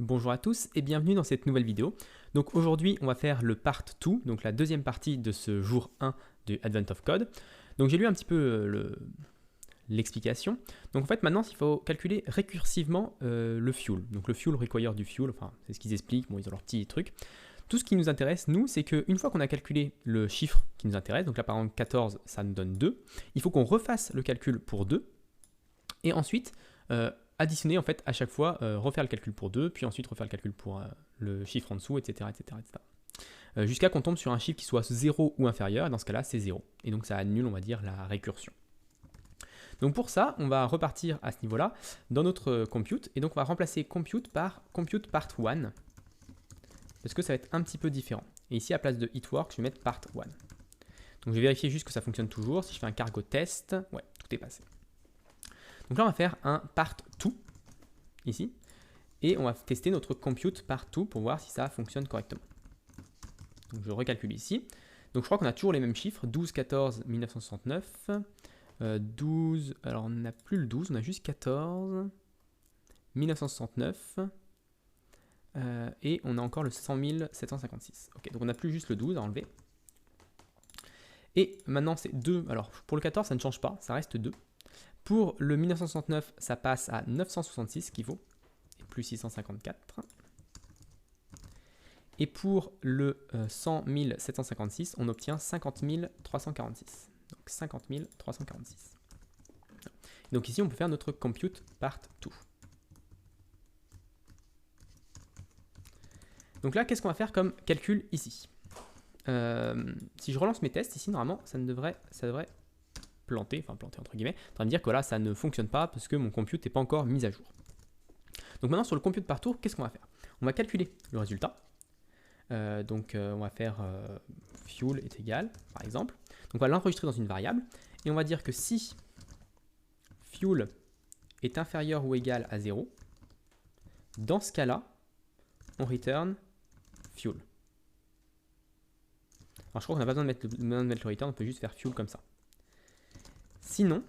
Bonjour à tous et bienvenue dans cette nouvelle vidéo. Donc aujourd'hui on va faire le part 2, donc la deuxième partie de ce jour 1 du Advent of Code. Donc j'ai lu un petit peu l'explication. Donc en fait maintenant il faut calculer récursivement le fuel. Donc le fuel require du fuel, enfin c'est ce qu'ils expliquent, bon ils ont leur petit truc. Tout ce qui nous intéresse nous c'est qu'une fois qu'on a calculé le chiffre qui nous intéresse, donc là par exemple 14 ça nous donne 2, il faut qu'on refasse le calcul pour 2 et ensuite additionner en fait à chaque fois, refaire le calcul pour 2, puis ensuite refaire le calcul pour le chiffre en dessous, etc. Jusqu'à qu'on tombe sur un chiffre qui soit 0 ou inférieur, et dans ce cas-là c'est 0. Et donc ça annule, on va dire, la récursion. Donc pour ça, on va repartir à ce niveau-là dans notre compute, et donc on va remplacer compute par compute part 1, parce que ça va être un petit peu différent. Et ici, à place de hitwork, je vais mettre part 1. Donc je vais vérifier juste que ça fonctionne toujours. Si je fais un cargo test, ouais, tout est passé. Donc là, on va faire un part 2, ici, et on va tester notre compute part 2 pour voir si ça fonctionne correctement. Donc je recalcule ici. Donc je crois qu'on a toujours les mêmes chiffres, 12, 14, 1969, 12, alors on n'a plus le 12, on a juste 14, 1969, et on a encore le 100 756. Ok, donc on n'a plus juste le 12 à enlever. Et maintenant c'est 2, alors pour le 14 ça ne change pas, ça reste 2. Pour le 1969, ça passe à 966 qui vaut, et plus 654. Et pour le 100 756, on obtient 50 346. Donc 50 346. Donc ici, on peut faire notre compute part 2. Donc là, qu'est-ce qu'on va faire comme calcul ici? Si je relance mes tests, ici, normalement, ça devrait planter, enfin planter entre guillemets, en train de dire que là, ça ne fonctionne pas parce que mon compute n'est pas encore mis à jour. Donc maintenant, sur le compute par tour, qu'est-ce qu'on va faire? On va calculer le résultat. On va faire fuel est égal, par exemple. Donc on va l'enregistrer dans une variable, et on va dire que si fuel est inférieur ou égal à 0, dans ce cas-là, on return fuel. Alors je crois qu'on n'a pas besoin de mettre le return, on peut juste faire fuel comme ça. Sinon,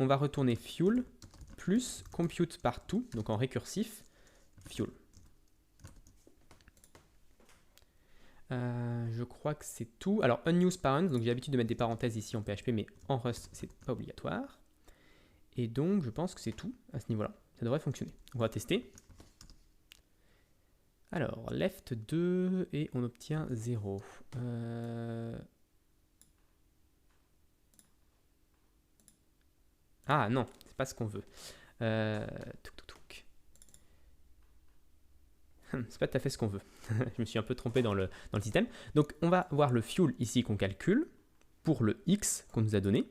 on va retourner fuel plus compute par 2, donc en récursif, fuel. Je crois que c'est tout. Alors, unused parents, donc j'ai l'habitude de mettre des parenthèses ici en PHP, mais en Rust, c'est pas obligatoire. Et donc, je pense que c'est tout à ce niveau-là. Ça devrait fonctionner. On va tester. Alors, left 2, et on obtient 0. Ah non, c'est pas ce qu'on veut. C'est pas tout à fait ce qu'on veut. Je me suis un peu trompé dans le système. Donc on va voir le fuel ici qu'on calcule pour le x qu'on nous a donné.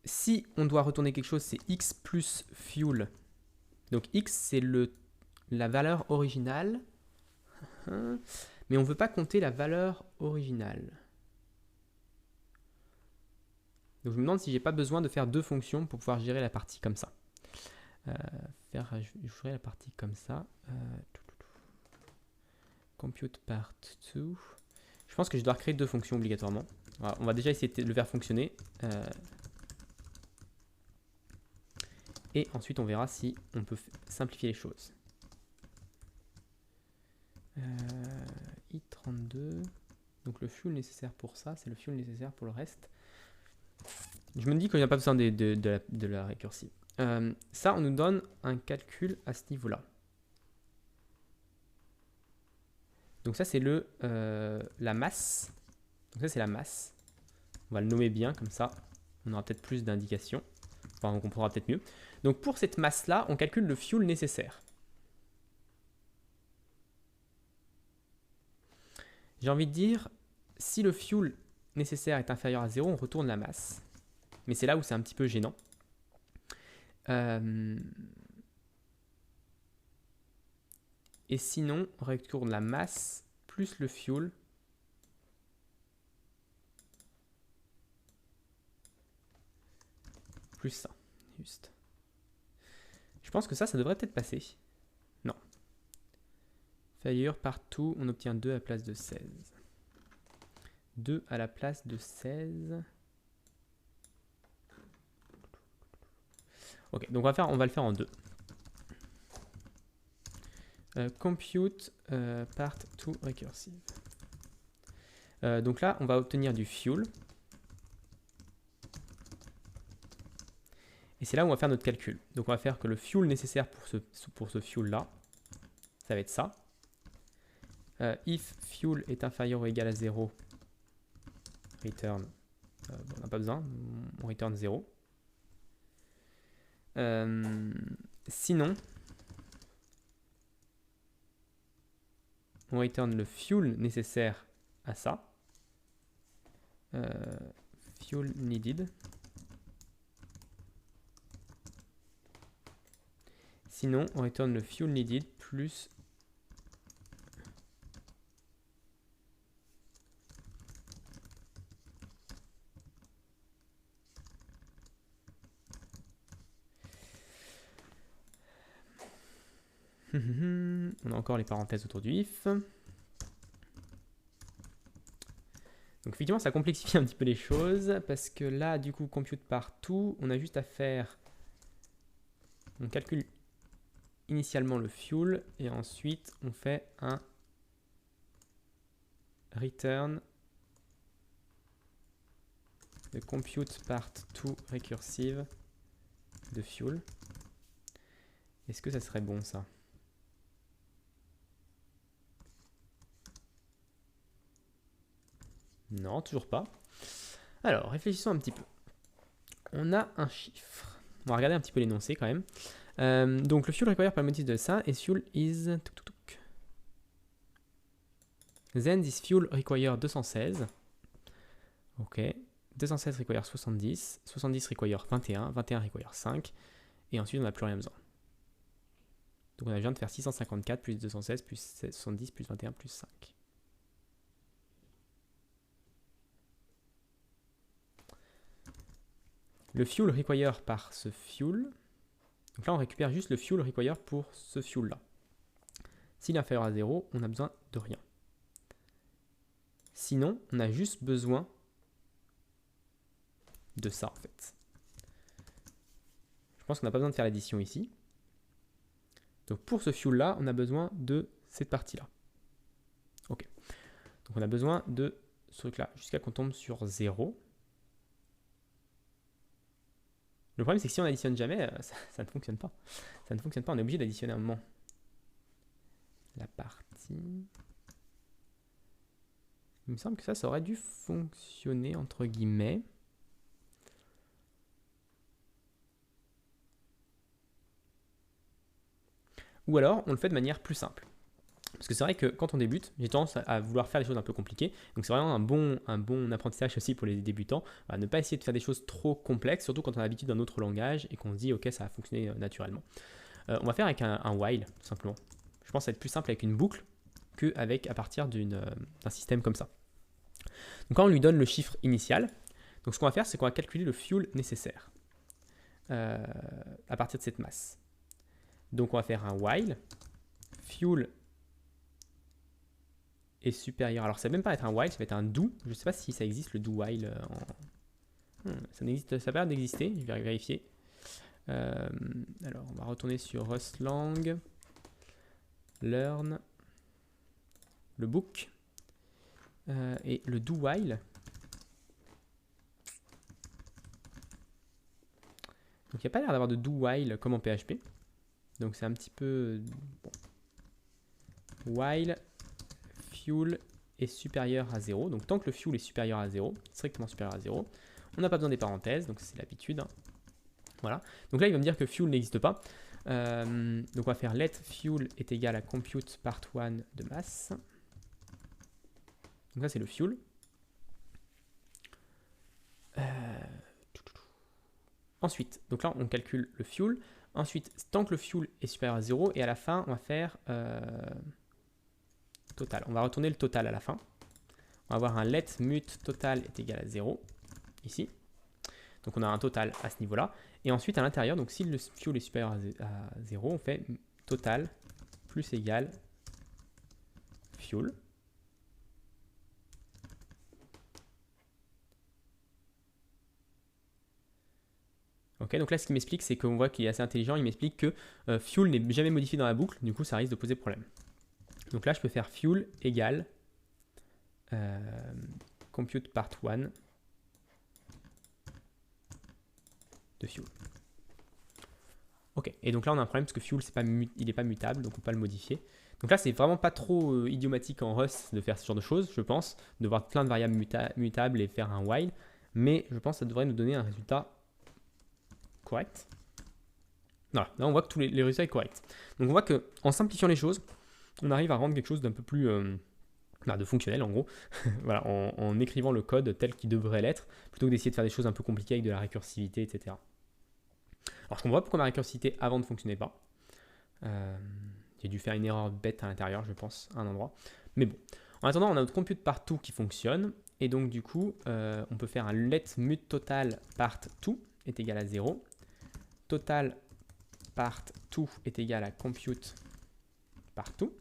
Si on doit retourner quelque chose, c'est x plus fuel. Donc x c'est la valeur originale. Mais on ne veut pas compter la valeur originale. Donc je me demande si j'ai pas besoin de faire deux fonctions pour pouvoir gérer la partie comme ça. Je ferai la partie comme ça. Compute part 2. Je pense que je dois créer deux fonctions obligatoirement. Voilà, on va déjà essayer de le faire fonctionner. Et ensuite, on verra si on peut simplifier les choses. I32. Donc le fuel nécessaire pour ça, c'est le fuel nécessaire pour le reste. Je me dis qu'il n'y a pas besoin de la récursive. Ça, on nous donne un calcul à ce niveau-là. Donc ça, c'est la masse. Donc ça, c'est la masse. On va le nommer bien, comme ça, on aura peut-être plus d'indications. Enfin, on comprendra peut-être mieux. Donc pour cette masse-là, on calcule le fuel nécessaire. J'ai envie de dire, si le fuel nécessaire est inférieur à 0, on retourne la masse. Mais c'est là où c'est un petit peu gênant. Et sinon, on retourne la masse plus le fuel. Plus ça, juste. Je pense que ça devrait peut-être passer. Non. Failure partout, on obtient 2 à la place de 16. 2 à la place de 16. Ok, donc on va le faire en deux. Compute part to recursive. Donc là, on va obtenir du fuel. Et c'est là où on va faire notre calcul. Donc on va faire que le fuel nécessaire pour ce fuel là, ça va être ça. If fuel est inférieur ou égal à 0, return, bon, on n'a pas besoin, on return 0. Sinon, on return le fuel nécessaire à ça. Fuel needed. Sinon, on return le fuel needed plus on a encore les parenthèses autour du if. Donc effectivement, ça complexifie un petit peu les choses parce que là, du coup, compute partout, on a juste à faire, on calcule initialement le fuel et ensuite on fait un return de compute part to recursive de fuel. Est-ce que ça serait bon ça? Non, toujours pas. Alors, réfléchissons un petit peu. On a un chiffre. On va regarder un petit peu l'énoncé quand même. Donc, le fuel required par le motif de ça et fuel is... Then this fuel require 216. Ok. 216 require 70. 70 require 21. 21 require 5. Et ensuite, on n'a plus rien besoin. Donc, on a besoin de faire 654 plus 216 plus 70 plus 21 plus 5. Le fuel require par ce fuel. Donc là, on récupère juste le fuel require pour ce fuel-là. S'il est inférieur à 0, on a besoin de rien. Sinon, on a juste besoin de ça, en fait. Je pense qu'on n'a pas besoin de faire l'addition ici. Donc pour ce fuel-là, on a besoin de cette partie-là. Ok. Donc on a besoin de ce truc-là jusqu'à qu'on tombe sur 0. Le problème, c'est que si on n'additionne jamais, ça ne fonctionne pas. Ça ne fonctionne pas, on est obligé d'additionner un moment. La partie... Il me semble que ça aurait dû fonctionner, entre guillemets. Ou alors, on le fait de manière plus simple. Parce que c'est vrai que quand on débute, j'ai tendance à vouloir faire des choses un peu compliquées. Donc c'est vraiment un bon apprentissage aussi pour les débutants. Ne pas essayer de faire des choses trop complexes, surtout quand on a l'habitude d'un autre langage et qu'on se dit « Ok, ça va fonctionner naturellement ». On va faire avec un while, tout simplement. Je pense que ça va être plus simple avec une boucle qu'à partir d'un système comme ça. Donc quand on lui donne le chiffre initial, donc ce qu'on va faire, c'est qu'on va calculer le fuel nécessaire à partir de cette masse. Donc on va faire un while, fuel est supérieur. Alors ça va même pas être un while, ça va être un do. Je ne sais pas si ça existe le do while ça n'existe, ça a l'air d'exister, je vais vérifier. Alors on va retourner sur Rustlang, learn, le book et le do while. Donc il n'y a pas l'air d'avoir de do while comme en PHP. Donc c'est un petit peu... Bon. While fuel est supérieur à 0. Donc tant que le fuel est supérieur à 0, strictement supérieur à 0, on n'a pas besoin des parenthèses, donc c'est l'habitude. Voilà. Donc là il va me dire que fuel n'existe pas. Donc on va faire let fuel est égal à compute part 1 de masse. Donc ça c'est le fuel. Ensuite, donc là on calcule le fuel. Ensuite, tant que le fuel est supérieur à 0, et à la fin on va faire total. On va retourner le total à la fin. On va avoir un let mut total est égal à 0, ici. Donc on a un total à ce niveau-là. Et ensuite à l'intérieur, donc si le fuel est supérieur à 0, on fait total plus égal fuel. Ok, donc là, ce qu'il m'explique, c'est qu'on voit qu'il est assez intelligent. Il m'explique que fuel n'est jamais modifié dans la boucle. Du coup, ça risque de poser problème. Donc là, je peux faire fuel égale compute part 1 de fuel. Ok, et donc là, on a un problème parce que fuel, il n'est pas mutable, donc on ne peut pas le modifier. Donc là, c'est vraiment pas trop idiomatique en Rust de faire ce genre de choses, je pense, de voir plein de variables mutables et faire un while. Mais je pense que ça devrait nous donner un résultat correct. Voilà, là on voit que tous les résultats sont corrects. Donc on voit qu'en simplifiant les choses, on arrive à rendre quelque chose d'un peu plus de fonctionnel en gros, voilà, en écrivant le code tel qu'il devrait l'être, plutôt que d'essayer de faire des choses un peu compliquées avec de la récursivité, etc. Alors je comprends pas pourquoi ma récursivité avant ne fonctionnait pas. J'ai dû faire une erreur bête à l'intérieur, je pense, à un endroit. Mais bon, en attendant, on a notre compute partout qui fonctionne. Et donc du coup, on peut faire un let mut total part 2 est égal à 0. Total part 2 est égal à compute partout.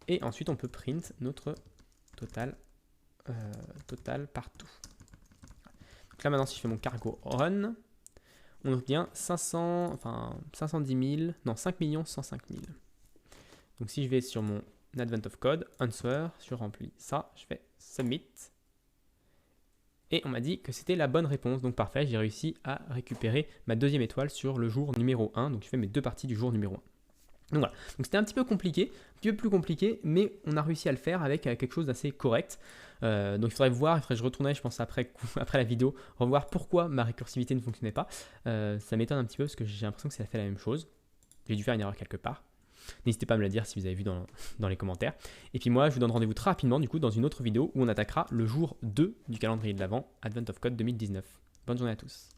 Et ensuite, on peut print notre total partout. Donc là, maintenant, si je fais mon cargo run, on obtient 510 000, non, 5 105 000. Donc si je vais sur mon Advent of Code, answer, je remplis ça, je fais submit. Et on m'a dit que c'était la bonne réponse, donc parfait, j'ai réussi à récupérer ma deuxième étoile sur le jour numéro 1, donc je fais mes deux parties du jour numéro 1. Donc voilà, donc c'était un petit peu compliqué, un petit peu plus compliqué, mais on a réussi à le faire avec quelque chose d'assez correct. Donc il faudrait voir, il faudrait que je retourne, je pense après la vidéo, revoir pourquoi ma récursivité ne fonctionnait pas. Ça m'étonne un petit peu parce que j'ai l'impression que ça fait la même chose. J'ai dû faire une erreur quelque part. N'hésitez pas à me le dire si vous avez vu dans les commentaires. Et puis moi, je vous donne rendez-vous très rapidement du coup dans une autre vidéo où on attaquera le jour 2 du calendrier de l'Avent, Advent of Code 2019. Bonne journée à tous.